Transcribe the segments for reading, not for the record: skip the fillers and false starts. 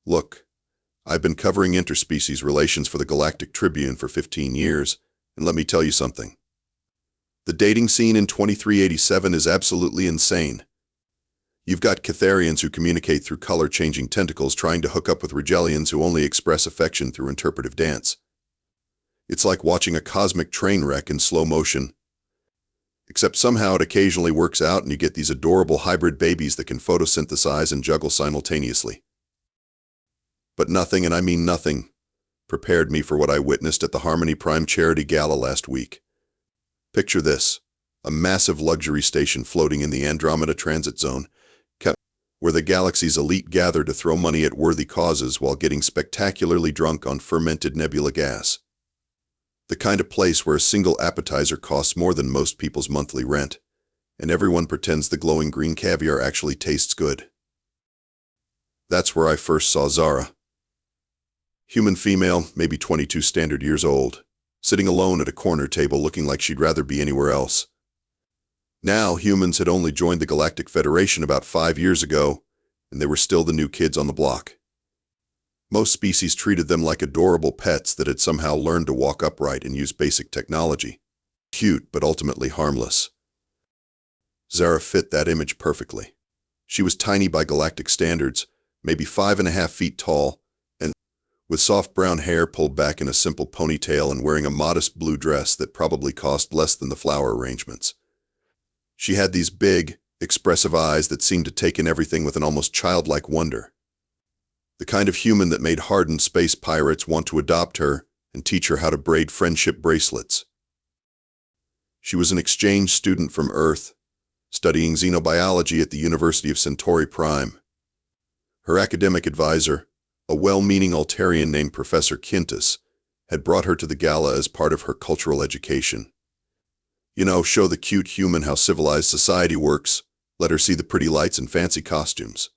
Look, I've been covering interspecies relations for the Galactic Tribune for 15 years, and let me tell you something. The dating scene in 2387 is absolutely insane. You've got Catharians who communicate through color-changing tentacles trying to hook up with Rigelians who only express affection through interpretive dance. It's like watching a cosmic train wreck in slow motion. Except somehow it occasionally works out and you get these adorable hybrid babies that can photosynthesize and juggle simultaneously. But nothing, and I mean nothing, prepared me for what I witnessed at the Harmony Prime Charity Gala last week. Picture this, a massive luxury station floating in the Andromeda Transit Zone, where the galaxy's elite gather to throw money at worthy causes while getting spectacularly drunk on fermented nebula gas. The kind of place where a single appetizer costs more than most people's monthly rent, and everyone pretends the glowing green caviar actually tastes good. That's where I first saw Zara. Human female, maybe 22 standard years old, sitting alone at a corner table looking like she'd rather be anywhere else. Now, humans had only joined the Galactic Federation about 5 years ago, and they were still the new kids on the block. Most species treated them like adorable pets that had somehow learned to walk upright and use basic technology. Cute, but ultimately harmless. Zara fit that image perfectly. She was tiny by galactic standards, maybe 5.5 feet tall, and with soft brown hair pulled back in a simple ponytail and wearing a modest blue dress that probably cost less than the flower arrangements. She had these big, expressive eyes that seemed to take in everything with an almost childlike wonder. The kind of human that made hardened space pirates want to adopt her and teach her how to braid friendship bracelets. She was an exchange student from Earth, studying xenobiology at the University of Centauri Prime. Her academic advisor, a well-meaning Altarian named Professor Quintus, had brought her to the gala as part of her cultural education. Show the cute human how civilized society works, let her see the pretty lights and fancy costumes.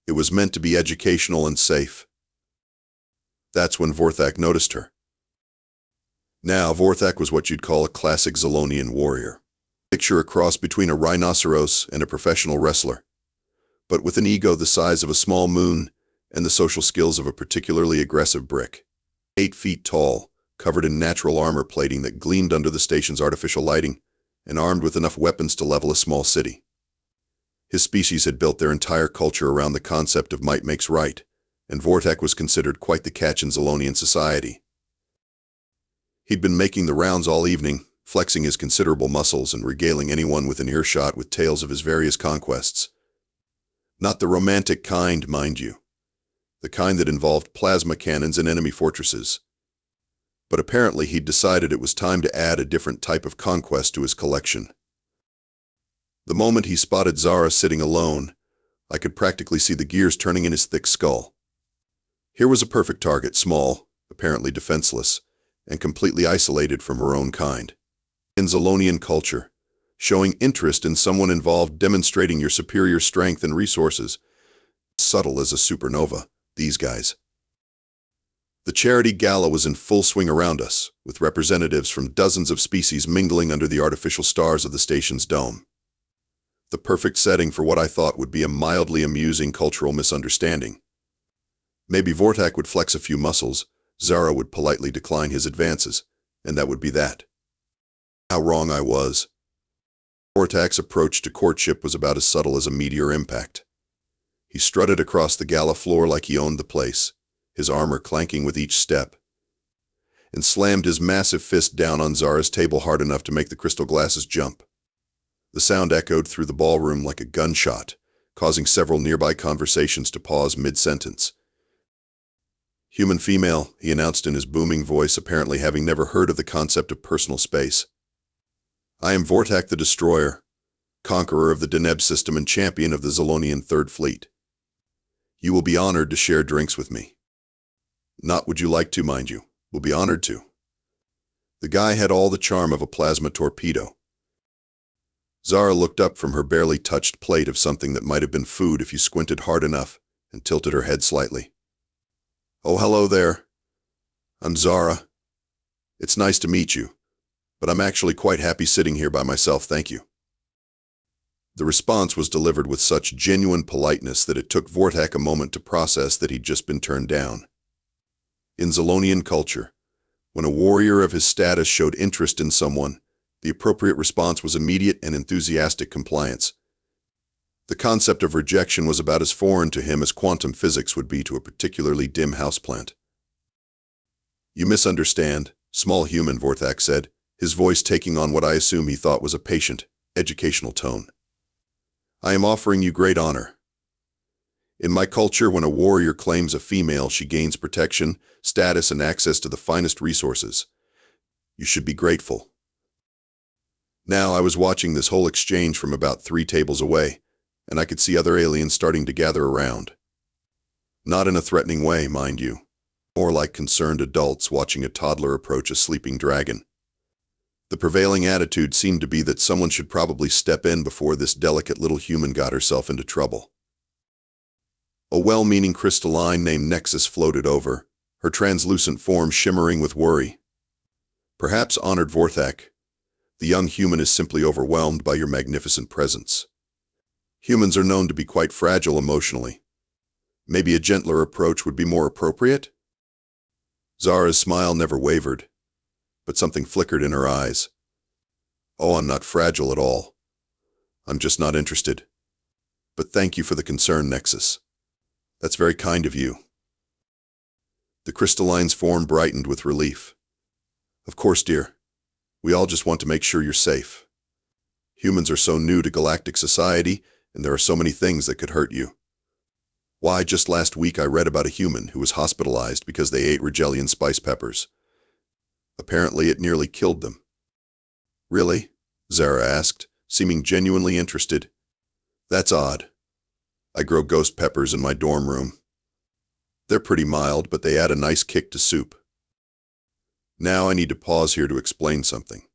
It was meant to be educational and safe. That's when Vorthak noticed her. Now, Vorthak was what you'd call a classic Zelonian warrior. Picture a cross between a rhinoceros and a professional wrestler, but with an ego the size of a small moon and the social skills of a particularly aggressive brick. 8 feet tall, covered in natural armor plating that gleamed under the station's artificial lighting, and armed with enough weapons to level a small city. His species had built their entire culture around the concept of might makes right, and Vorthak was considered quite the catch in Zelonian society. He'd been making the rounds all evening, flexing his considerable muscles and regaling anyone within earshot with tales of his various conquests. Not the romantic kind, mind you. The kind that involved plasma cannons and enemy fortresses. But apparently he'd decided it was time to add a different type of conquest to his collection. The moment he spotted Zara sitting alone, I could practically see the gears turning in his thick skull. Here was a perfect target, small, apparently defenseless, and completely isolated from her own kind. In Zelonian culture, showing interest in someone involved demonstrating your superior strength and resources. Subtle as a supernova, these guys. The charity gala was in full swing around us, with representatives from dozens of species mingling under the artificial stars of the station's dome. The perfect setting for what I thought would be a mildly amusing cultural misunderstanding. Maybe Vorthak would flex a few muscles, Zara would politely decline his advances, and that would be that. How wrong I was. Vorthak's approach to courtship was about as subtle as a meteor impact. He strutted across the gala floor like he owned the place, his armor clanking with each step, and slammed his massive fist down on Zara's table hard enough to make the crystal glasses jump. The sound echoed through the ballroom like a gunshot, causing several nearby conversations to pause mid-sentence. "Human female," he announced in his booming voice, apparently having never heard of the concept of personal space. "I am Vorthak the Destroyer, conqueror of the Deneb system and champion of the Zelonian Third Fleet. You will be honored to share drinks with me. Not would you like to, mind you, will be honored to." The guy had all the charm of a plasma torpedo. Zara looked up from her barely touched plate of something that might have been food if you squinted hard enough, and tilted her head slightly. "Oh, hello there. I'm Zara. It's nice to meet you, but I'm actually quite happy sitting here by myself, thank you." The response was delivered with such genuine politeness that it took Vorthak a moment to process that he'd just been turned down. In Zelonian culture, when a warrior of his status showed interest in someone, the appropriate response was immediate and enthusiastic compliance. The concept of rejection was about as foreign to him as quantum physics would be to a particularly dim houseplant. "You misunderstand, small human," Vorthak said, his voice taking on what I assume he thought was a patient, educational tone. "I am offering you great honor. In my culture, when a warrior claims a female, she gains protection, status, and access to the finest resources. You should be grateful." Now, I was watching this whole exchange from about 3 tables away, and I could see other aliens starting to gather around. Not in a threatening way, mind you. More like concerned adults watching a toddler approach a sleeping dragon. The prevailing attitude seemed to be that someone should probably step in before this delicate little human got herself into trouble. A well-meaning crystalline named Nexus floated over, her translucent form shimmering with worry. "Perhaps, honored Vorthak, the young human is simply overwhelmed by your magnificent presence. Humans are known to be quite fragile emotionally. Maybe a gentler approach would be more appropriate?" Zara's smile never wavered, but something flickered in her eyes. "Oh, I'm not fragile at all. I'm just not interested. But thank you for the concern, Nexus. That's very kind of you." The crystalline's form brightened with relief. "Of course, dear. We all just want to make sure you're safe. Humans are so new to galactic society, and there are so many things that could hurt you. Why, just last week I read about a human who was hospitalized because they ate Rigelian spice peppers. Apparently it nearly killed them." "Really?" Zara asked, seeming genuinely interested. "That's odd. I grow ghost peppers in my dorm room. They're pretty mild, but they add a nice kick to soup." Now I need to pause here to explain something.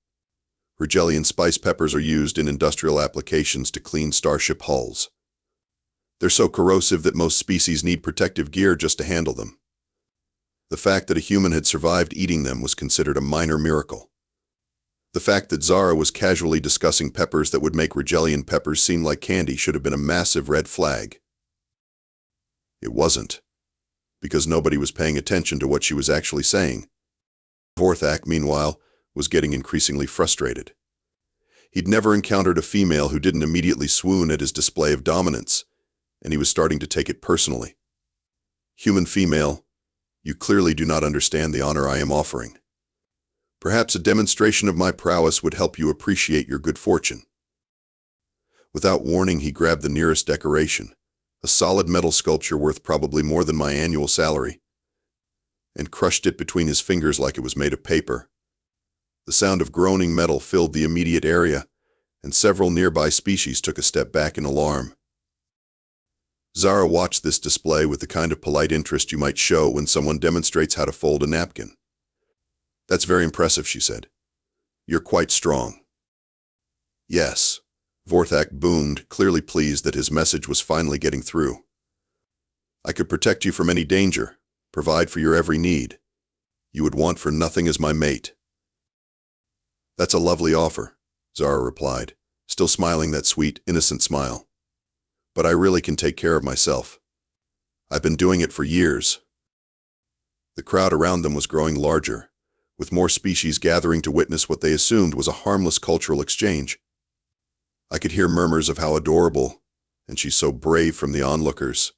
Rigelian spice peppers are used in industrial applications to clean starship hulls. They're so corrosive that most species need protective gear just to handle them. The fact that a human had survived eating them was considered a minor miracle. The fact that Zara was casually discussing peppers that would make Rigelian peppers seem like candy should have been a massive red flag. It wasn't, because nobody was paying attention to what she was actually saying. Vorthak, meanwhile, was getting increasingly frustrated. He'd never encountered a female who didn't immediately swoon at his display of dominance, and he was starting to take it personally. "Human female, you clearly do not understand the honor I am offering. Perhaps a demonstration of my prowess would help you appreciate your good fortune." Without warning, he grabbed the nearest decoration, a solid metal sculpture worth probably more than my annual salary, and crushed it between his fingers like it was made of paper. The sound of groaning metal filled the immediate area, and several nearby species took a step back in alarm. Zara watched this display with the kind of polite interest you might show when someone demonstrates how to fold a napkin. "That's very impressive," she said. "You're quite strong." "Yes," Vorthak boomed, clearly pleased that his message was finally getting through. "I could protect you from any danger, provide for your every need. You would want for nothing as my mate." "That's a lovely offer," Zara replied, still smiling that sweet, innocent smile. "But I really can take care of myself. I've been doing it for years." The crowd around them was growing larger, with more species gathering to witness what they assumed was a harmless cultural exchange. I could hear murmurs of how adorable, and she's so brave from the onlookers.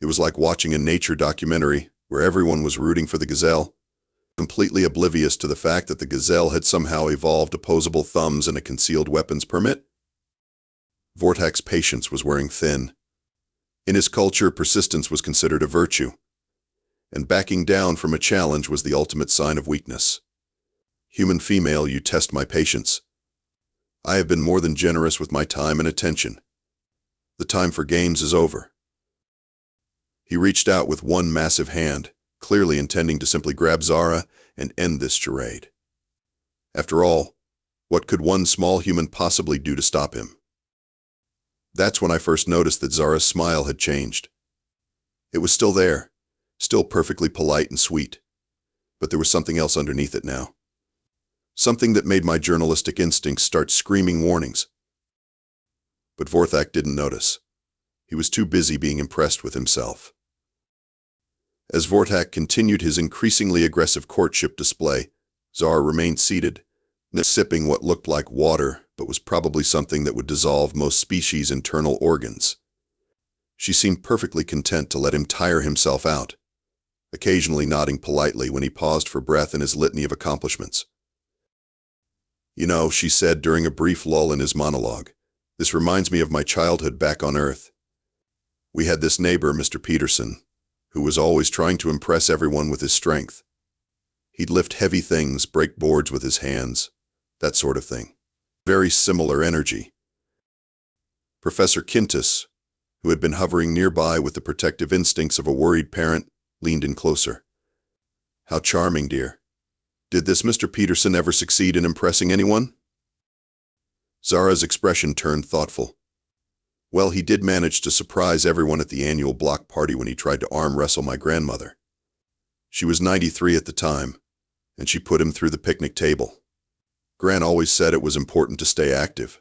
It was like watching a nature documentary where everyone was rooting for the gazelle, completely oblivious to the fact that the gazelle had somehow evolved opposable thumbs and a concealed weapons permit. Vorthak's patience was wearing thin. In his culture, persistence was considered a virtue, and backing down from a challenge was the ultimate sign of weakness. "Human female, you test my patience. I have been more than generous with my time and attention. The time for games is over." He reached out with one massive hand, clearly intending to simply grab Zara and end this charade. After all, what could one small human possibly do to stop him? That's when I first noticed that Zara's smile had changed. It was still there, still perfectly polite and sweet, but there was something else underneath it now. Something that made my journalistic instincts start screaming warnings. But Vorthak didn't notice. He was too busy being impressed with himself. As Vorthak continued his increasingly aggressive courtship display, Zara remained seated, sipping what looked like water, but was probably something that would dissolve most species' internal organs. She seemed perfectly content to let him tire himself out, occasionally nodding politely when he paused for breath in his litany of accomplishments. "You know," she said during a brief lull in his monologue, "this reminds me of my childhood back on Earth. We had this neighbor, Mr. Peterson, who was always trying to impress everyone with his strength. He'd lift heavy things, break boards with his hands, that sort of thing. Very similar energy." Professor Quintus, who had been hovering nearby with the protective instincts of a worried parent, leaned in closer. "How charming, dear. Did this Mr. Peterson ever succeed in impressing anyone?" Zara's expression turned thoughtful. "Well, he did manage to surprise everyone at the annual block party when he tried to arm wrestle my grandmother. She was 93 at the time, and she put him through the picnic table. Gran always said it was important to stay active."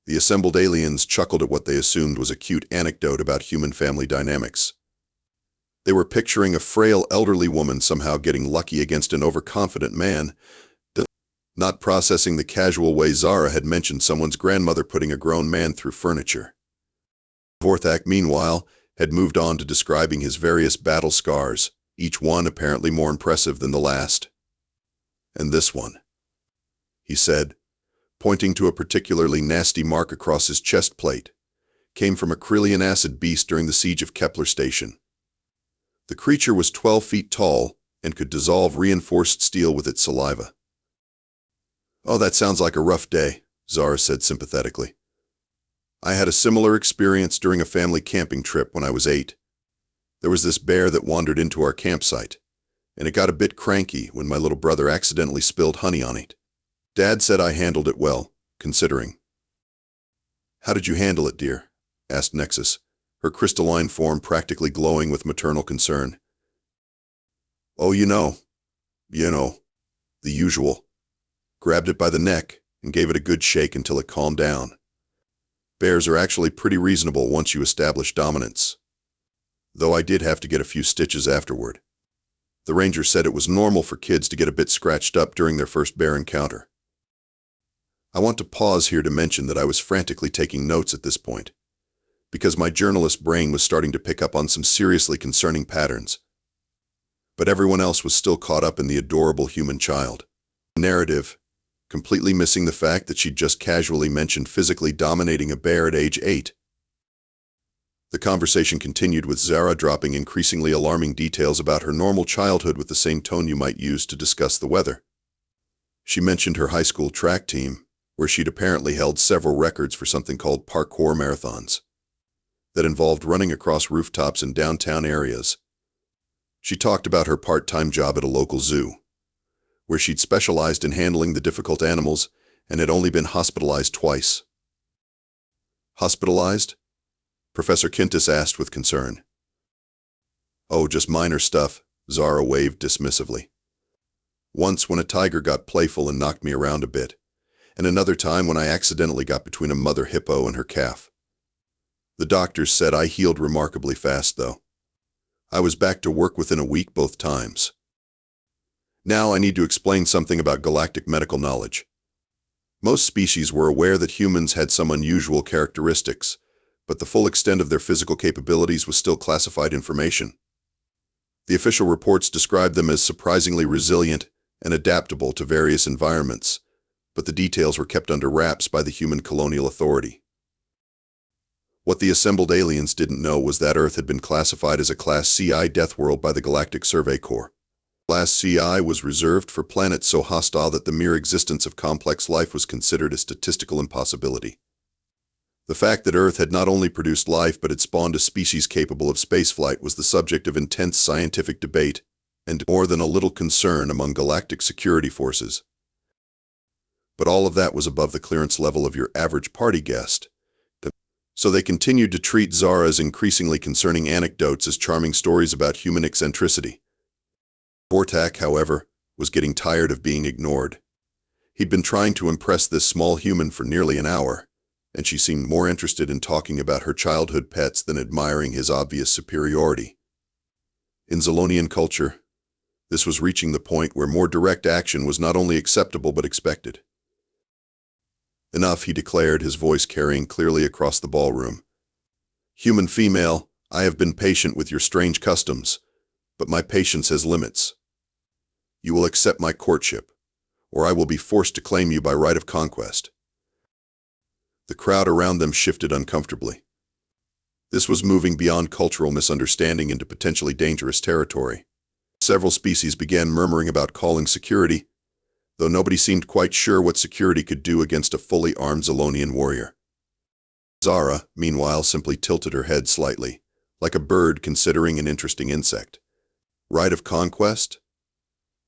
The assembled aliens chuckled at what they assumed was a cute anecdote about human family dynamics. They were picturing a frail elderly woman somehow getting lucky against an overconfident man, not processing the casual way Zara had mentioned someone's grandmother putting a grown man through furniture. Vorthak, meanwhile, had moved on to describing his various battle scars, each one apparently more impressive than the last. "And this one," he said, pointing to a particularly nasty mark across his chest plate, "came from a Krillian acid beast during the siege of Kepler Station. The creature was 12 feet tall and could dissolve reinforced steel with its saliva." "Oh, that sounds like a rough day," Zara said sympathetically. "I had a similar experience during a family camping trip when I was 8. There was this bear that wandered into our campsite, and it got a bit cranky when my little brother accidentally spilled honey on it. Dad said I handled it well, considering." "How did you handle it, dear?" asked Nexus, her crystalline form practically glowing with maternal concern. "Oh, you know, the usual. Grabbed it by the neck and gave it a good shake until it calmed down. Bears are actually pretty reasonable once you establish dominance. Though I did have to get a few stitches afterward. The ranger said it was normal for kids to get a bit scratched up during their first bear encounter." I want to pause here to mention that I was frantically taking notes at this point, because my journalist brain was starting to pick up on some seriously concerning patterns. But everyone else was still caught up in the adorable human child narrative, completely missing the fact that she'd just casually mentioned physically dominating a bear at age 8. The conversation continued with Zara dropping increasingly alarming details about her normal childhood with the same tone you might use to discuss the weather. She mentioned her high school track team, where she'd apparently held several records for something called parkour marathons that involved running across rooftops in downtown areas. She talked about her part-time job at a local zoo, where she'd specialized in handling the difficult animals and had only been hospitalized twice. "Hospitalized?" Professor Quintus asked with concern. "Oh, just minor stuff," Zara waved dismissively. "Once when a tiger got playful and knocked me around a bit, and another time when I accidentally got between a mother hippo and her calf. The doctors said I healed remarkably fast, though. I was back to work within a week both times. Now I need to explain something about galactic medical knowledge. Most species were aware that humans had some unusual characteristics, but the full extent of their physical capabilities was still classified information. The official reports described them as surprisingly resilient and adaptable to various environments, but the details were kept under wraps by the human colonial authority. What the assembled aliens didn't know was that Earth had been classified as a Class XII Deathworld by the Galactic Survey Corps. Class XI was reserved for planets so hostile that the mere existence of complex life was considered a statistical impossibility. The fact that Earth had not only produced life but had spawned a species capable of spaceflight was the subject of intense scientific debate and more than a little concern among galactic security forces. But all of that was above the clearance level of your average party guest. So they continued to treat Zara's increasingly concerning anecdotes as charming stories about human eccentricity. Vorthak, however, was getting tired of being ignored. He'd been trying to impress this small human for nearly an hour, and she seemed more interested in talking about her childhood pets than admiring his obvious superiority. In Zelonian culture, this was reaching the point where more direct action was not only acceptable but expected. Enough, he declared, his voice carrying clearly across the ballroom. Human female, I have been patient with your strange customs, but my patience has limits. You will accept my courtship, or I will be forced to claim you by right of conquest. The crowd around them shifted uncomfortably. This was moving beyond cultural misunderstanding into potentially dangerous territory. Several species began murmuring about calling security, though nobody seemed quite sure what security could do against a fully armed Zelonian warrior. Zara, meanwhile, simply tilted her head slightly, like a bird considering an interesting insect. Right of conquest?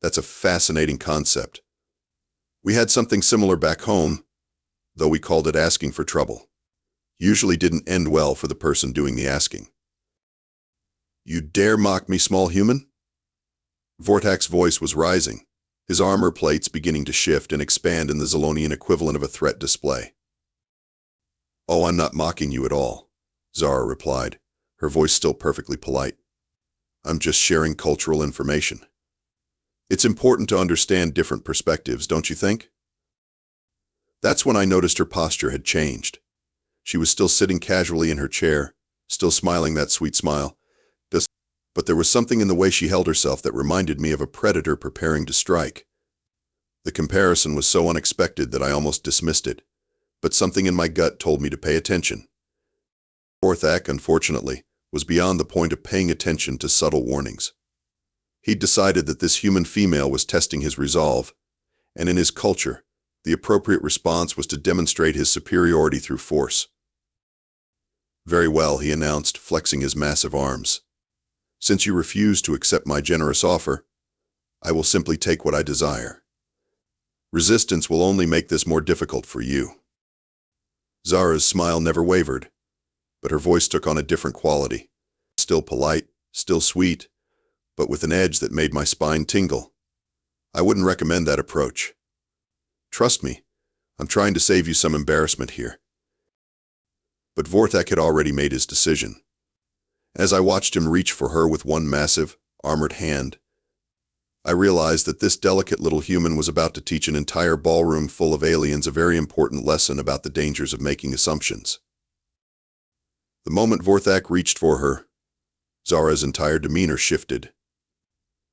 That's a fascinating concept. We had something similar back home, though we called it asking for trouble. Usually didn't end well for the person doing the asking. You dare mock me, small human? Vorthak's voice was rising, his armor plates beginning to shift and expand in the Zelonian equivalent of a threat display. Oh, I'm not mocking you at all, Zara replied, her voice still perfectly polite. I'm just sharing cultural information. It's important to understand different perspectives, don't you think? That's when I noticed her posture had changed. She was still sitting casually in her chair, still smiling that sweet smile, but there was something in the way she held herself that reminded me of a predator preparing to strike. The comparison was so unexpected that I almost dismissed it, but something in my gut told me to pay attention. Vorthak, unfortunately, was beyond the point of paying attention to subtle warnings. He'd decided that this human female was testing his resolve, and in his culture, the appropriate response was to demonstrate his superiority through force. Very well, he announced, flexing his massive arms. Since you refuse to accept my generous offer, I will simply take what I desire. Resistance will only make this more difficult for you. Zara's smile never wavered, but her voice took on a different quality. Still polite, still sweet, but with an edge that made my spine tingle. I wouldn't recommend that approach. Trust me, I'm trying to save you some embarrassment here. But Vorthak had already made his decision. As I watched him reach for her with one massive, armored hand, I realized that this delicate little human was about to teach an entire ballroom full of aliens a very important lesson about the dangers of making assumptions. The moment Vorthak reached for her, Zara's entire demeanor shifted.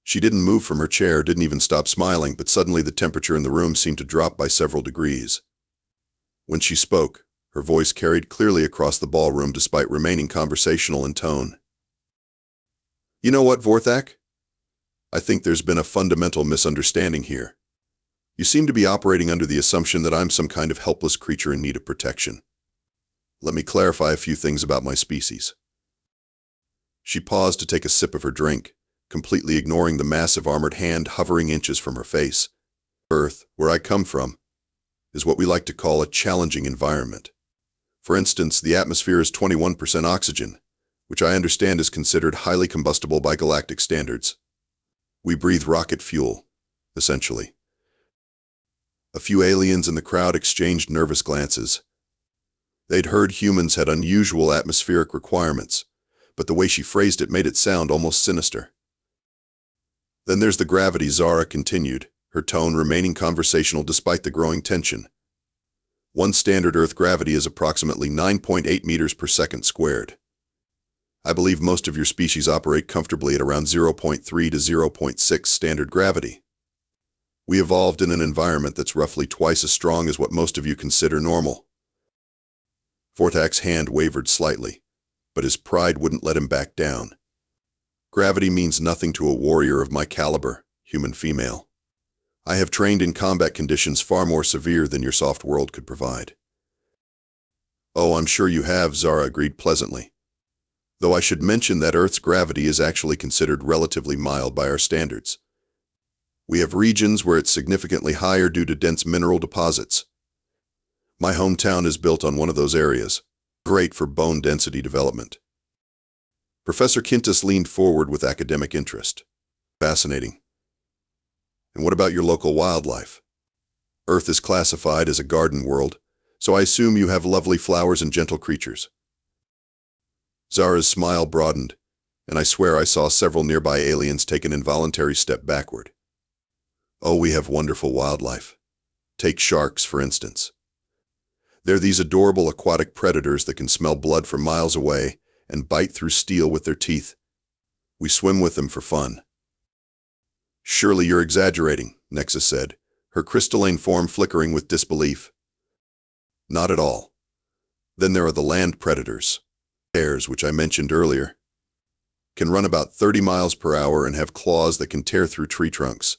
She didn't move from her chair, didn't even stop smiling, but suddenly the temperature in the room seemed to drop by several degrees. When she spoke, her voice carried clearly across the ballroom despite remaining conversational in tone. You know what, Vorthak? I think there's been a fundamental misunderstanding here. You seem to be operating under the assumption that I'm some kind of helpless creature in need of protection. Let me clarify a few things about my species. She paused to take a sip of her drink, completely ignoring the massive armored hand hovering inches from her face. Earth, where I come from, is what we like to call a challenging environment. For instance, the atmosphere is 21% oxygen, which I understand is considered highly combustible by galactic standards. We breathe rocket fuel, essentially. A few aliens in the crowd exchanged nervous glances. They'd heard humans had unusual atmospheric requirements, but the way she phrased it made it sound almost sinister. Then there's the gravity, Zara continued, her tone remaining conversational despite the growing tension. One standard Earth gravity is approximately 9.8 meters per second squared. I believe most of your species operate comfortably at around 0.3 to 0.6 standard gravity. We evolved in an environment that's roughly twice as strong as what most of you consider normal. Vorthak's hand wavered slightly, but his pride wouldn't let him back down. Gravity means nothing to a warrior of my caliber, human female. I have trained in combat conditions far more severe than your soft world could provide. Oh, I'm sure you have, Zara agreed pleasantly. Though I should mention that Earth's gravity is actually considered relatively mild by our standards. We have regions where it's significantly higher due to dense mineral deposits. My hometown is built on one of those areas, great for bone density development. Professor Quintus leaned forward with academic interest. Fascinating. And what about your local wildlife? Earth is classified as a garden world, So I assume you have lovely flowers and gentle creatures. Zara's smile broadened, and I swear I saw several nearby aliens take an involuntary step backward. Oh, we have wonderful wildlife. Take sharks, for instance. They're these adorable aquatic predators that can smell blood from miles away and bite through steel with their teeth. We swim with them for fun. Surely you're exaggerating, Nexa said, her crystalline form flickering with disbelief. Not at all. Then there are the land predators. Bears, which I mentioned earlier, can run about 30 miles per hour and have claws that can tear through tree trunks.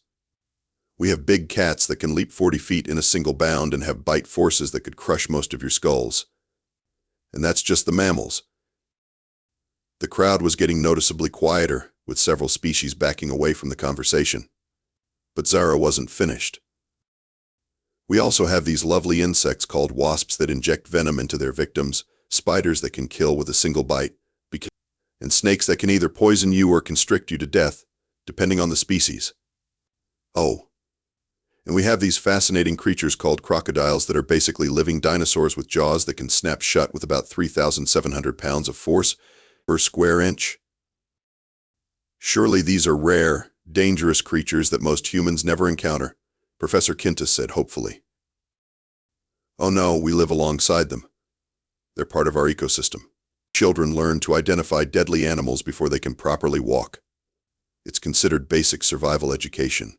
We have big cats that can leap 40 feet in a single bound and have bite forces that could crush most of your skulls. And that's just the mammals. The crowd was getting noticeably quieter, with several species backing away from the conversation. But Zara wasn't finished. We also have these lovely insects called wasps that inject venom into their victims, spiders that can kill with a single bite, and snakes that can either poison you or constrict you to death, depending on the species. Oh, and we have these fascinating creatures called crocodiles that are basically living dinosaurs with jaws that can snap shut with about 3,700 pounds of force per square inch. Surely these are rare, dangerous creatures that most humans never encounter, Professor Quintus said hopefully. Oh no, we live alongside them. They're part of our ecosystem. Children learn to identify deadly animals before they can properly walk. It's considered basic survival education.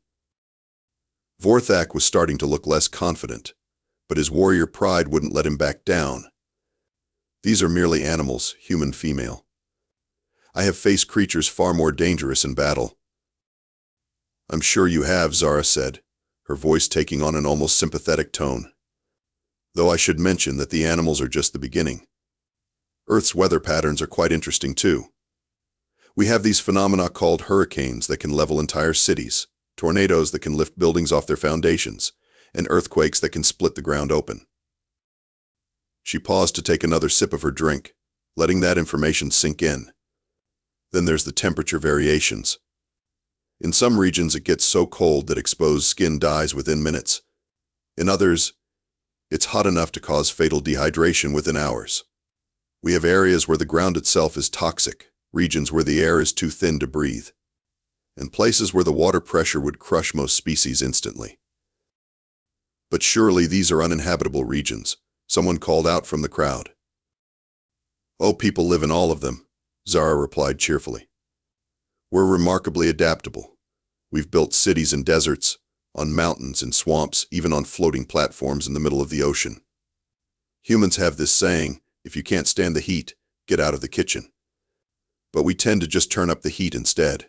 Vorthak was starting to look less confident, but his warrior pride wouldn't let him back down. These are merely animals, human female. I have faced creatures far more dangerous in battle. I'm sure you have, Zara said, her voice taking on an almost sympathetic tone. Though I should mention that the animals are just the beginning. Earth's weather patterns are quite interesting too. We have these phenomena called hurricanes that can level entire cities, tornadoes that can lift buildings off their foundations, and earthquakes that can split the ground open. She paused to take another sip of her drink, letting that information sink in. Then there's the temperature variations. In some regions it gets so cold that exposed skin dies within minutes. In others, it's hot enough to cause fatal dehydration within hours. We have areas where the ground itself is toxic, regions where the air is too thin to breathe, and places where the water pressure would crush most species instantly. But surely these are uninhabitable regions, someone called out from the crowd. Oh, people live in all of them, Zara replied cheerfully. We're remarkably adaptable. We've built cities in deserts, on mountains and swamps, even on floating platforms in the middle of the ocean. Humans have this saying, if you can't stand the heat, get out of the kitchen. But we tend to just turn up the heat instead.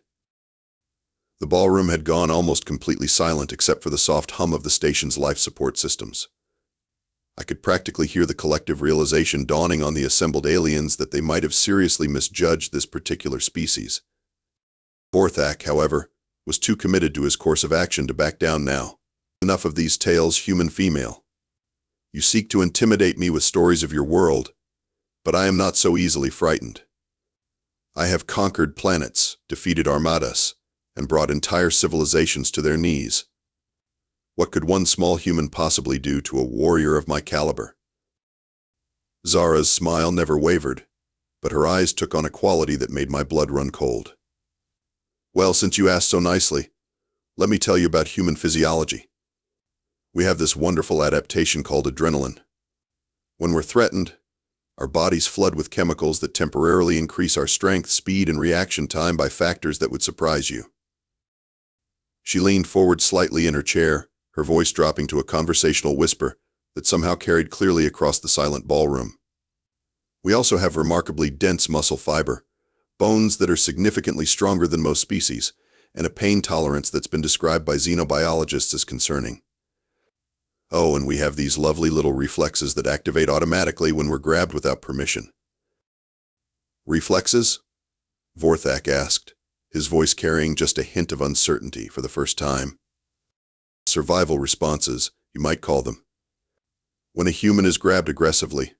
The ballroom had gone almost completely silent except for the soft hum of the station's life support systems. I could practically hear the collective realization dawning on the assembled aliens that they might have seriously misjudged this particular species. Vorthak, however, was too committed to his course of action to back down now. Enough of these tales, human female. You seek to intimidate me with stories of your world, but I am not so easily frightened. I have conquered planets, defeated armadas, and brought entire civilizations to their knees. What could one small human possibly do to a warrior of my caliber? Zara's smile never wavered, but her eyes took on a quality that made my blood run cold. Well, since you asked so nicely, let me tell you about human physiology. We have this wonderful adaptation called adrenaline. When we're threatened, our bodies flood with chemicals that temporarily increase our strength, speed, and reaction time by factors that would surprise you. She leaned forward slightly in her chair, her voice dropping to a conversational whisper that somehow carried clearly across the silent ballroom. We also have remarkably dense muscle fiber, bones that are significantly stronger than most species, and a pain tolerance that's been described by xenobiologists as concerning. Oh, and we have these lovely little reflexes that activate automatically when we're grabbed without permission. Reflexes? Vorthak asked, his voice carrying just a hint of uncertainty for the first time. Survival responses, you might call them. When a human is grabbed aggressively,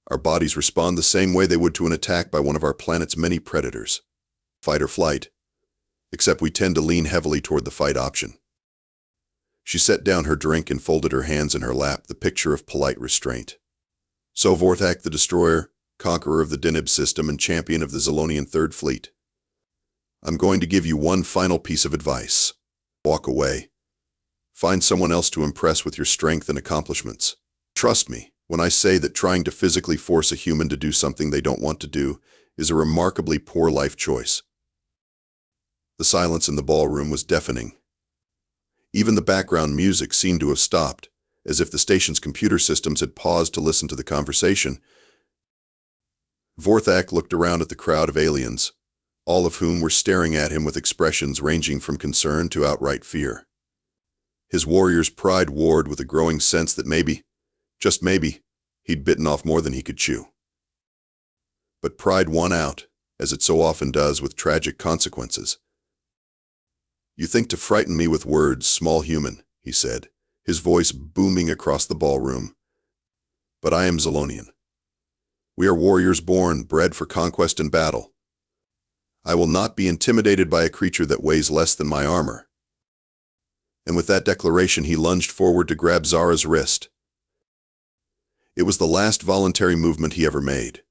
our bodies respond the same way they would to an attack by one of our planet's many predators. Fight or flight. Except we tend to lean heavily toward the fight option. She set down her drink and folded her hands in her lap, the picture of polite restraint. So Vorthak the Destroyer, conqueror of the Deneb system and champion of the Zelonian Third Fleet, I'm going to give you one final piece of advice. Walk away. Find someone else to impress with your strength and accomplishments. Trust me when I say that trying to physically force a human to do something they don't want to do is a remarkably poor life choice. The silence in the ballroom was deafening. Even the background music seemed to have stopped, as if the station's computer systems had paused to listen to the conversation. Vorthak looked around at the crowd of aliens, all of whom were staring at him with expressions ranging from concern to outright fear. His warrior's pride warred with a growing sense that maybe, just maybe, he'd bitten off more than he could chew. But pride won out, as it so often does with tragic consequences. You think to frighten me with words, small human, he said, his voice booming across the ballroom. But I am Zelonian. We are warriors born, bred for conquest and battle. I will not be intimidated by a creature that weighs less than my armor. And with that declaration he lunged forward to grab Zara's wrist. It was the last voluntary movement he ever made.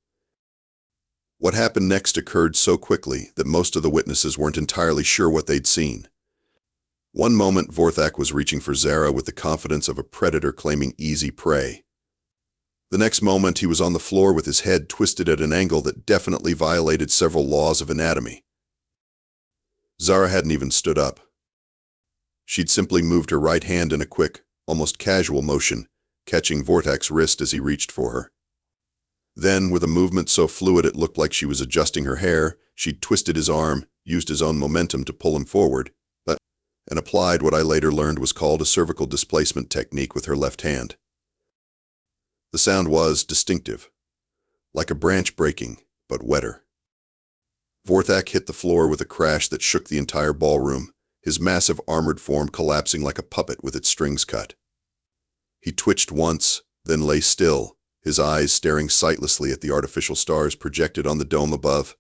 What happened next occurred so quickly that most of the witnesses weren't entirely sure what they'd seen. One moment Vorthak was reaching for Zara with the confidence of a predator claiming easy prey. The next moment he was on the floor with his head twisted at an angle that definitely violated several laws of anatomy. Zara hadn't even stood up. She'd simply moved her right hand in a quick, almost casual motion, catching Vorthak's wrist as he reached for her. Then, with a movement so fluid it looked like she was adjusting her hair, she'd twisted his arm, used his own momentum to pull him forward, and applied what I later learned was called a cervical displacement technique with her left hand. The sound was distinctive, like a branch breaking, but wetter. Vorthak hit the floor with a crash that shook the entire ballroom, his massive armored form collapsing like a puppet with its strings cut. He twitched once, then lay still, his eyes staring sightlessly at the artificial stars projected on the dome above.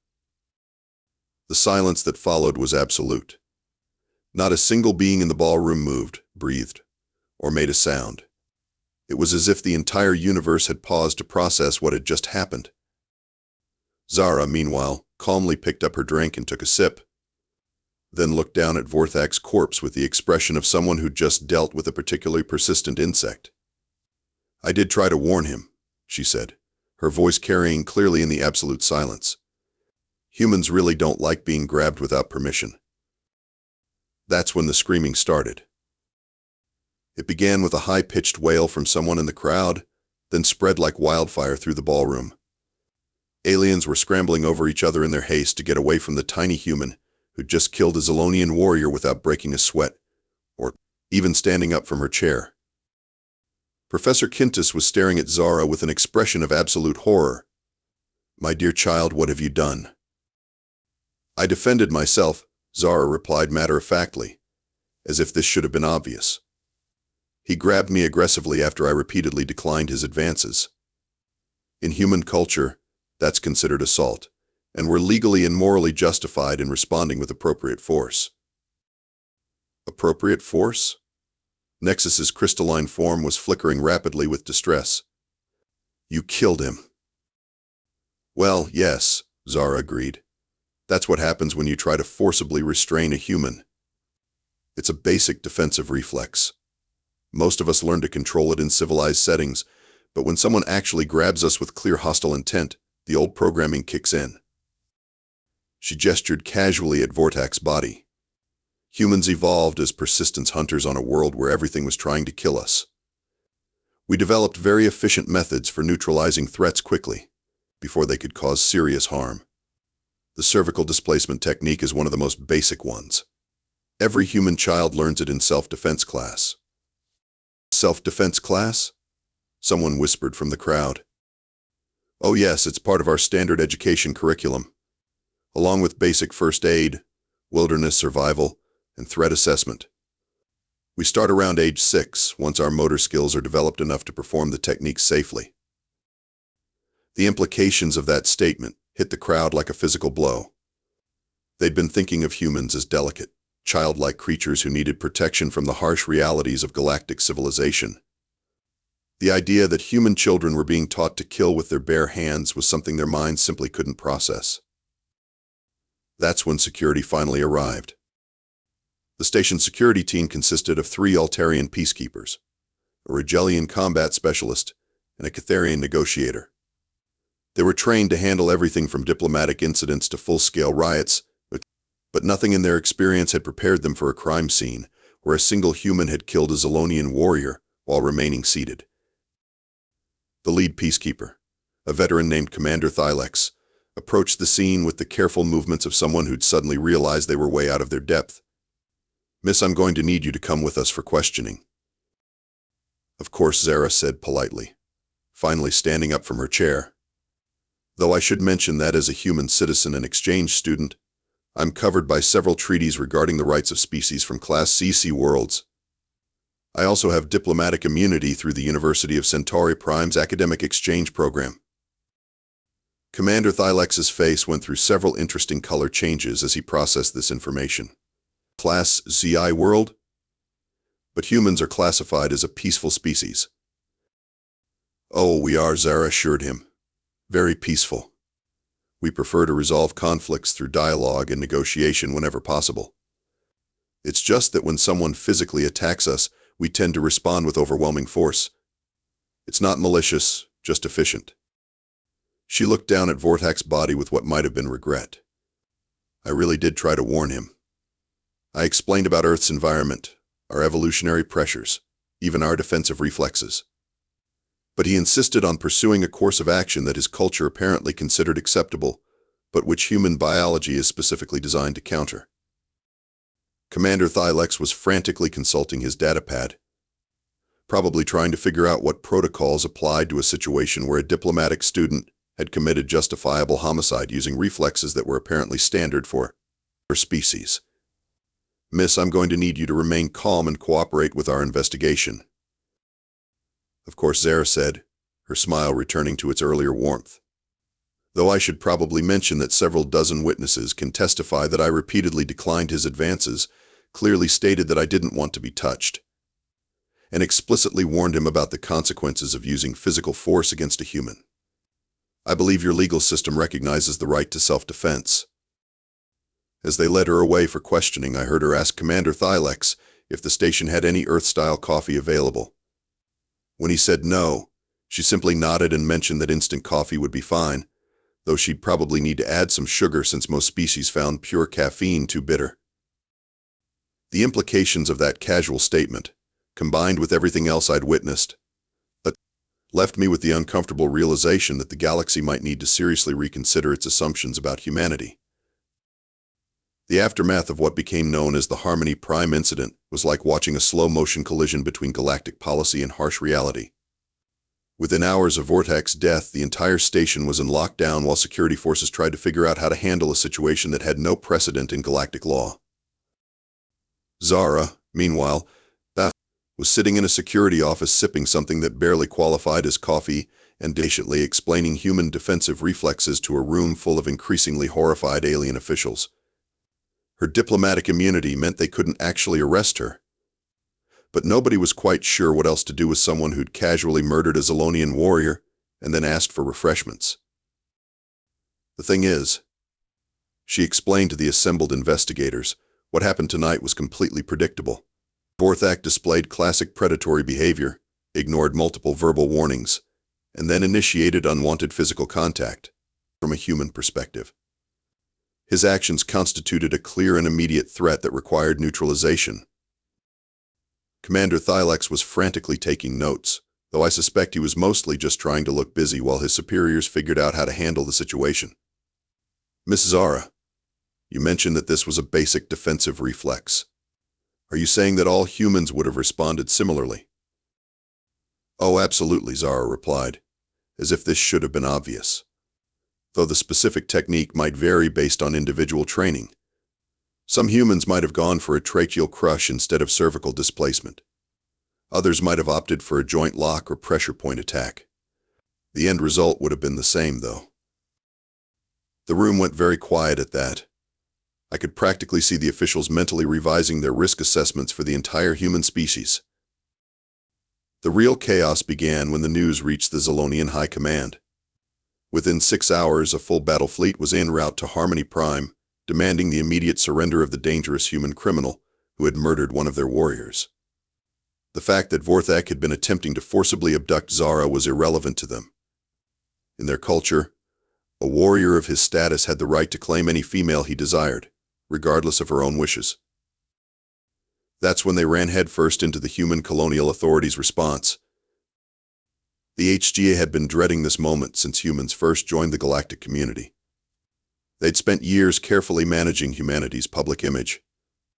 The silence that followed was absolute. Not a single being in the ballroom moved, breathed, or made a sound. It was as if the entire universe had paused to process what had just happened. Zara, meanwhile, calmly picked up her drink and took a sip, then looked down at Vorthak's corpse with the expression of someone who'd just dealt with a particularly persistent insect. I did try to warn him, she said, her voice carrying clearly in the absolute silence. Humans really don't like being grabbed without permission. That's when the screaming started. It began with a high-pitched wail from someone in the crowd, then spread like wildfire through the ballroom. Aliens were scrambling over each other in their haste to get away from the tiny human who'd just killed a Zelonian warrior without breaking a sweat, or even standing up from her chair. Professor Quintus was staring at Zara with an expression of absolute horror. "My dear child, what have you done?" "I defended myself," Zara replied matter-of-factly, as if this should have been obvious. "He grabbed me aggressively after I repeatedly declined his advances. In human culture, that's considered assault, and we're legally and morally justified in responding with appropriate force." Appropriate force? Nexus's crystalline form was flickering rapidly with distress. "You killed him." "Well, yes," Zara agreed. "That's what happens when you try to forcibly restrain a human. It's a basic defensive reflex. Most of us learn to control it in civilized settings, but when someone actually grabs us with clear hostile intent, the old programming kicks in." She gestured casually at Vorthak's body. "Humans evolved as persistence hunters on a world where everything was trying to kill us. We developed very efficient methods for neutralizing threats quickly, before they could cause serious harm. The cervical displacement technique is one of the most basic ones. Every human child learns it in self-defense class." "Self-defense class?" someone whispered from the crowd. "Oh yes, it's part of our standard education curriculum, along with basic first aid, wilderness survival, and threat assessment. We start around age 6, once our motor skills are developed enough to perform the techniques safely." The implications of that statement hit the crowd like a physical blow. They'd been thinking of humans as delicate, childlike creatures who needed protection from the harsh realities of galactic civilization. The idea that human children were being taught to kill with their bare hands was something their minds simply couldn't process. That's when security finally arrived. The station's security team consisted of 3 Altarian peacekeepers, a Rigelian combat specialist, and a Catharian negotiator. They were trained to handle everything from diplomatic incidents to full-scale riots, but nothing in their experience had prepared them for a crime scene where a single human had killed a Zelonian warrior while remaining seated. The lead peacekeeper, a veteran named Commander Thylex, approached the scene with the careful movements of someone who'd suddenly realized they were way out of their depth. "Miss, I'm going to need you to come with us for questioning." "Of course," Zara said politely, finally standing up from her chair. "Though I should mention that as a human citizen and exchange student, I'm covered by several treaties regarding the rights of species from Class XII worlds. I also have diplomatic immunity through the University of Centauri Prime's academic exchange program." Commander Thylex's face went through several interesting color changes as he processed this information. Class XI world? But humans are classified as a peaceful species. "Oh, we are," Zara assured him. "Very peaceful. We prefer to resolve conflicts through dialogue and negotiation whenever possible. It's just that when someone physically attacks us, we tend to respond with overwhelming force. It's not malicious, just efficient." She looked down at Vorthak's body with what might have been regret. "I really did try to warn him. I explained about Earth's environment, our evolutionary pressures, even our defensive reflexes. But he insisted on pursuing a course of action that his culture apparently considered acceptable, but which human biology is specifically designed to counter." Commander Thylex was frantically consulting his datapad, probably trying to figure out what protocols applied to a situation where a diplomatic student had committed justifiable homicide using reflexes that were apparently standard for species. "Miss, I'm going to need you to remain calm and cooperate with our investigation." "Of course," Zara said, her smile returning to its earlier warmth. "Though I should probably mention that several dozen witnesses can testify that I repeatedly declined his advances, clearly stated that I didn't want to be touched, and explicitly warned him about the consequences of using physical force against a human. I believe your legal system recognizes the right to self-defense." As they led her away for questioning, I heard her ask Commander Thylex if the station had any Earth-style coffee available. When he said no, she simply nodded and mentioned that instant coffee would be fine, though she'd probably need to add some sugar since most species found pure caffeine too bitter. The implications of that casual statement, combined with everything else I'd witnessed, left me with the uncomfortable realization that the galaxy might need to seriously reconsider its assumptions about humanity. The aftermath of what became known as the Harmony Prime incident was like watching a slow-motion collision between galactic policy and harsh reality. Within hours of Vorthak's death, the entire station was in lockdown while security forces tried to figure out how to handle a situation that had no precedent in galactic law. Zara, meanwhile, was sitting in a security office sipping something that barely qualified as coffee and patiently explaining human defensive reflexes to a room full of increasingly horrified alien officials. Her diplomatic immunity meant they couldn't actually arrest her, but nobody was quite sure what else to do with someone who'd casually murdered a Zelonian warrior and then asked for refreshments. "The thing is," she explained to the assembled investigators, "what happened tonight was completely predictable. Vorthak displayed classic predatory behavior, ignored multiple verbal warnings, and then initiated unwanted physical contact from a human perspective. His actions constituted a clear and immediate threat that required neutralization." Commander Thylex was frantically taking notes, though I suspect he was mostly just trying to look busy while his superiors figured out how to handle the situation. "Miss Zara, you mentioned that this was a basic defensive reflex. Are you saying that all humans would have responded similarly?" "Oh, absolutely," Zara replied, as if this should have been obvious, though the specific technique might vary based on individual training. Some humans might have gone for a tracheal crush instead of cervical displacement. Others might have opted for a joint lock or pressure point attack. The end result would have been the same, though. The room went very quiet at that. I could practically see the officials mentally revising their risk assessments for the entire human species. The real chaos began when the news reached the Zelonian High Command. Within 6 hours, a full battle fleet was en route to Harmony Prime, demanding the immediate surrender of the dangerous human criminal who had murdered one of their warriors. The fact that Vorthak had been attempting to forcibly abduct Zara was irrelevant to them. In their culture, a warrior of his status had the right to claim any female he desired, regardless of her own wishes. That's when they ran headfirst into the human colonial authorities' response. The HGA had been dreading this moment since humans first joined the galactic community. They'd spent years carefully managing humanity's public image,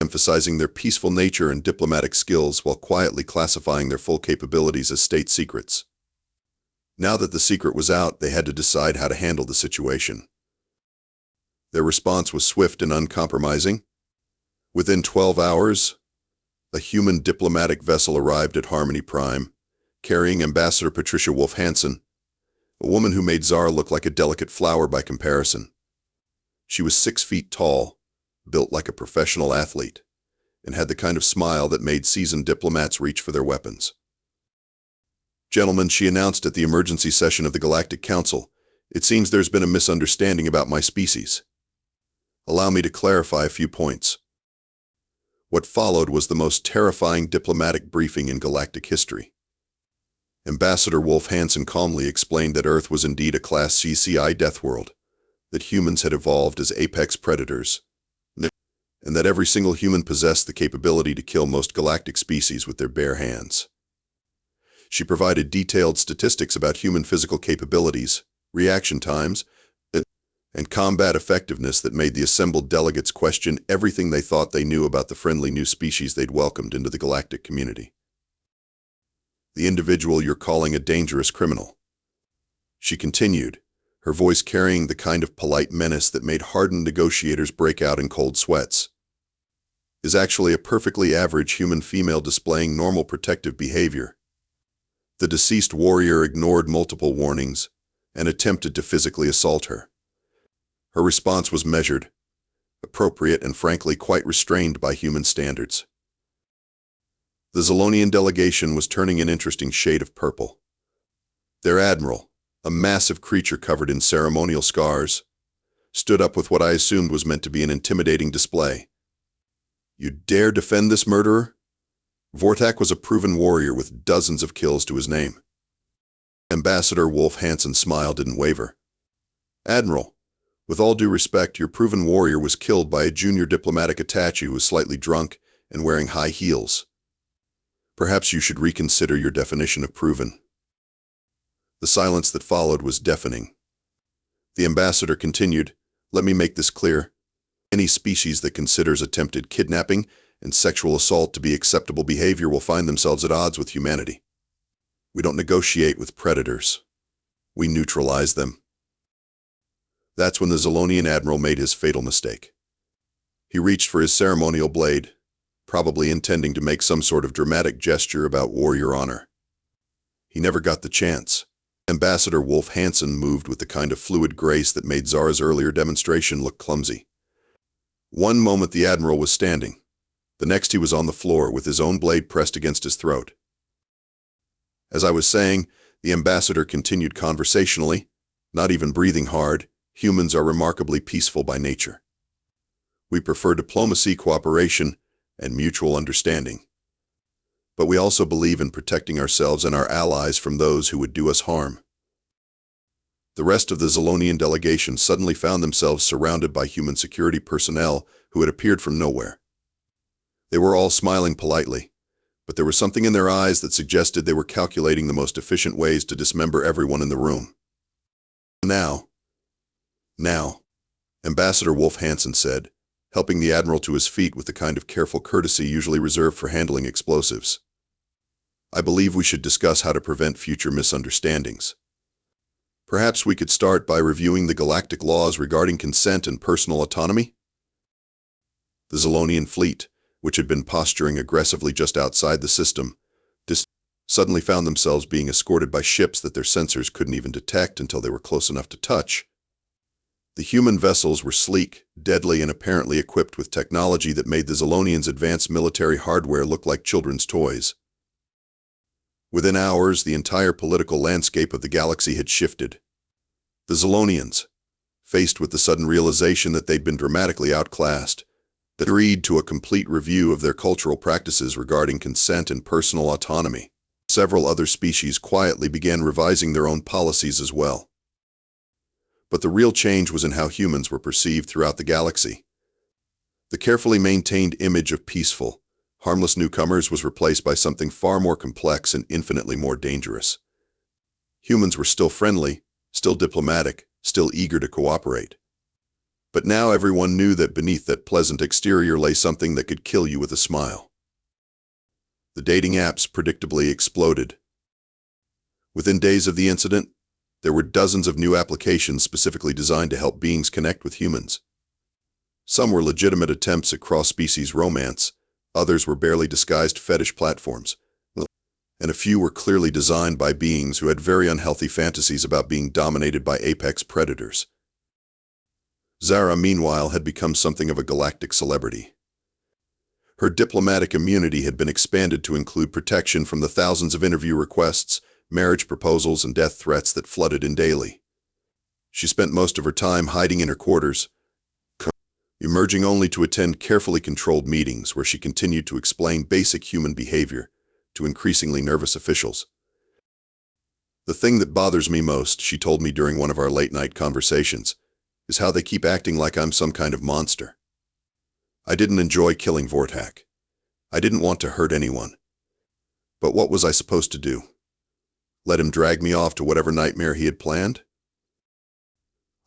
emphasizing their peaceful nature and diplomatic skills while quietly classifying their full capabilities as state secrets. Now that the secret was out, they had to decide how to handle the situation. Their response was swift and uncompromising. Within 12 hours, a human diplomatic vessel arrived at Harmony Prime, carrying Ambassador Patricia Wolf Hansen, a woman who made Zara look like a delicate flower by comparison. She was 6 feet tall, built like a professional athlete, and had the kind of smile that made seasoned diplomats reach for their weapons. "Gentlemen," she announced at the emergency session of the Galactic Council, "it seems there's been a misunderstanding about my species. Allow me to clarify a few points." What followed was the most terrifying diplomatic briefing in galactic history. Ambassador Wolf Hansen calmly explained that Earth was indeed a Class XII Deathworld, that humans had evolved as apex predators, and that every single human possessed the capability to kill most galactic species with their bare hands. She provided detailed statistics about human physical capabilities, reaction times, and combat effectiveness that made the assembled delegates question everything they thought they knew about the friendly new species they'd welcomed into the galactic community. "The individual you're calling a dangerous criminal," she continued, her voice carrying the kind of polite menace that made hardened negotiators break out in cold sweats, "is actually a perfectly average human female displaying normal protective behavior. The deceased warrior ignored multiple warnings and attempted to physically assault her. Her response was measured, appropriate, and frankly quite restrained by human standards." The Zelonian delegation was turning an interesting shade of purple. Their admiral, a massive creature covered in ceremonial scars, stood up with what I assumed was meant to be an intimidating display. "You dare defend this murderer?" Vorthak was a proven warrior with dozens of kills to his name. Ambassador Wolf Hansen's smile didn't waver. "Admiral, with all due respect, your proven warrior was killed by a junior diplomatic attaché who was slightly drunk and wearing high heels. Perhaps you should reconsider your definition of proven." The silence that followed was deafening. The ambassador continued, "Let me make this clear. Any species that considers attempted kidnapping and sexual assault to be acceptable behavior will find themselves at odds with humanity. We don't negotiate with predators. We neutralize them." That's when the Zelonian admiral made his fatal mistake. He reached for his ceremonial blade, probably intending to make some sort of dramatic gesture about warrior honor. He never got the chance. Ambassador Wolf Hansen moved with the kind of fluid grace that made Zara's earlier demonstration look clumsy. One moment the admiral was standing. The next he was on the floor with his own blade pressed against his throat. As I was saying, the ambassador continued conversationally, not even breathing hard. "Humans are remarkably peaceful by nature. We prefer diplomacy, cooperation, and mutual understanding. But we also believe in protecting ourselves and our allies from those who would do us harm." The rest of the Zelonian delegation suddenly found themselves surrounded by human security personnel who had appeared from nowhere. They were all smiling politely, but there was something in their eyes that suggested they were calculating the most efficient ways to dismember everyone in the room. Now, Ambassador Wolf Hansen said, helping the admiral to his feet with the kind of careful courtesy usually reserved for handling explosives. "I believe we should discuss how to prevent future misunderstandings. Perhaps we could start by reviewing the galactic laws regarding consent and personal autonomy." The Zelonian fleet, which had been posturing aggressively just outside the system, suddenly found themselves being escorted by ships that their sensors couldn't even detect until they were close enough to touch. The human vessels were sleek, deadly, and apparently equipped with technology that made the Zelonians' advanced military hardware look like children's toys. Within hours, the entire political landscape of the galaxy had shifted. The Zelonians, faced with the sudden realization that they'd been dramatically outclassed, agreed to a complete review of their cultural practices regarding consent and personal autonomy. Several other species quietly began revising their own policies as well. But the real change was in how humans were perceived throughout the galaxy. The carefully maintained image of peaceful, harmless newcomers was replaced by something far more complex and infinitely more dangerous. Humans were still friendly, still diplomatic, still eager to cooperate. But now everyone knew that beneath that pleasant exterior lay something that could kill you with a smile. The dating apps predictably exploded. Within days of the incident, there were dozens of new applications specifically designed to help beings connect with humans. Some were legitimate attempts at cross-species romance, others were barely disguised fetish platforms, and a few were clearly designed by beings who had very unhealthy fantasies about being dominated by apex predators. Zara, meanwhile, had become something of a galactic celebrity. Her diplomatic immunity had been expanded to include protection from the thousands of interview requests, marriage proposals, and death threats that flooded in daily. She spent most of her time hiding in her quarters, emerging only to attend carefully controlled meetings where she continued to explain basic human behavior to increasingly nervous officials. "The thing that bothers me most," she told me during one of our late-night conversations, "is how they keep acting like I'm some kind of monster. I didn't enjoy killing Vorthak. I didn't want to hurt anyone. But what was I supposed to do? Let him drag me off to whatever nightmare he had planned?"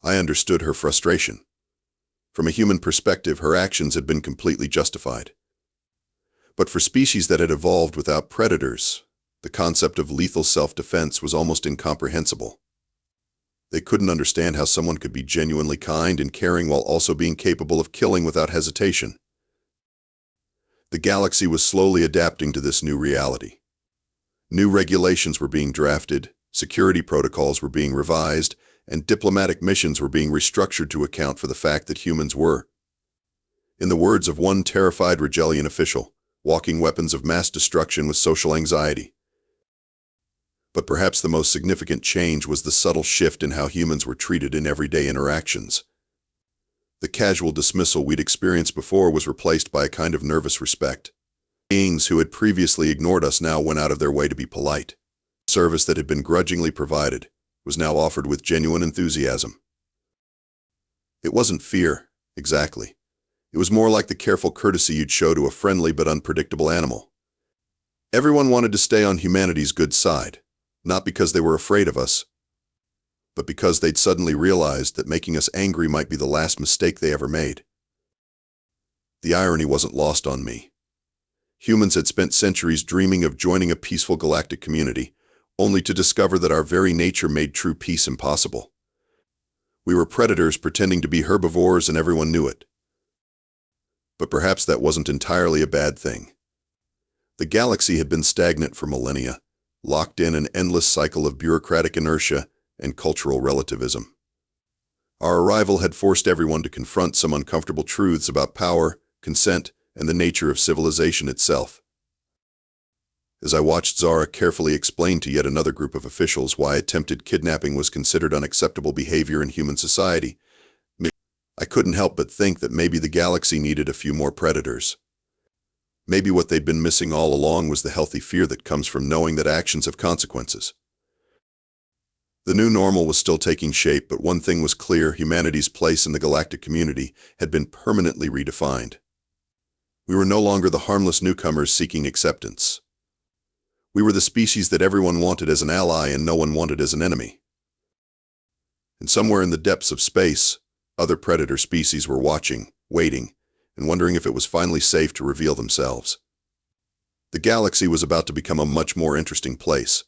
I understood her frustration. From a human perspective, her actions had been completely justified. But for species that had evolved without predators, the concept of lethal self-defense was almost incomprehensible. They couldn't understand how someone could be genuinely kind and caring while also being capable of killing without hesitation. The galaxy was slowly adapting to this new reality. New regulations were being drafted, security protocols were being revised, and diplomatic missions were being restructured to account for the fact that humans were, in the words of one terrified Regelian official, walking weapons of mass destruction with social anxiety. But perhaps the most significant change was the subtle shift in how humans were treated in everyday interactions. The casual dismissal we'd experienced before was replaced by a kind of nervous respect. Beings who had previously ignored us now went out of their way to be polite. Service that had been grudgingly provided was now offered with genuine enthusiasm. It wasn't fear, exactly. It was more like the careful courtesy you'd show to a friendly but unpredictable animal. Everyone wanted to stay on humanity's good side, not because they were afraid of us, but because they'd suddenly realized that making us angry might be the last mistake they ever made. The irony wasn't lost on me. Humans had spent centuries dreaming of joining a peaceful galactic community, only to discover that our very nature made true peace impossible. We were predators pretending to be herbivores, and everyone knew it. But perhaps that wasn't entirely a bad thing. The galaxy had been stagnant for millennia, locked in an endless cycle of bureaucratic inertia and cultural relativism. Our arrival had forced everyone to confront some uncomfortable truths about power, consent, and the nature of civilization itself. As I watched Zara carefully explain to yet another group of officials why attempted kidnapping was considered unacceptable behavior in human society, I couldn't help but think that maybe the galaxy needed a few more predators. Maybe what they'd been missing all along was the healthy fear that comes from knowing that actions have consequences. The new normal was still taking shape, but one thing was clear: humanity's place in the galactic community had been permanently redefined. We were no longer the harmless newcomers seeking acceptance. We were the species that everyone wanted as an ally and no one wanted as an enemy. And somewhere in the depths of space, other predator species were watching, waiting, and wondering if it was finally safe to reveal themselves. The galaxy was about to become a much more interesting place,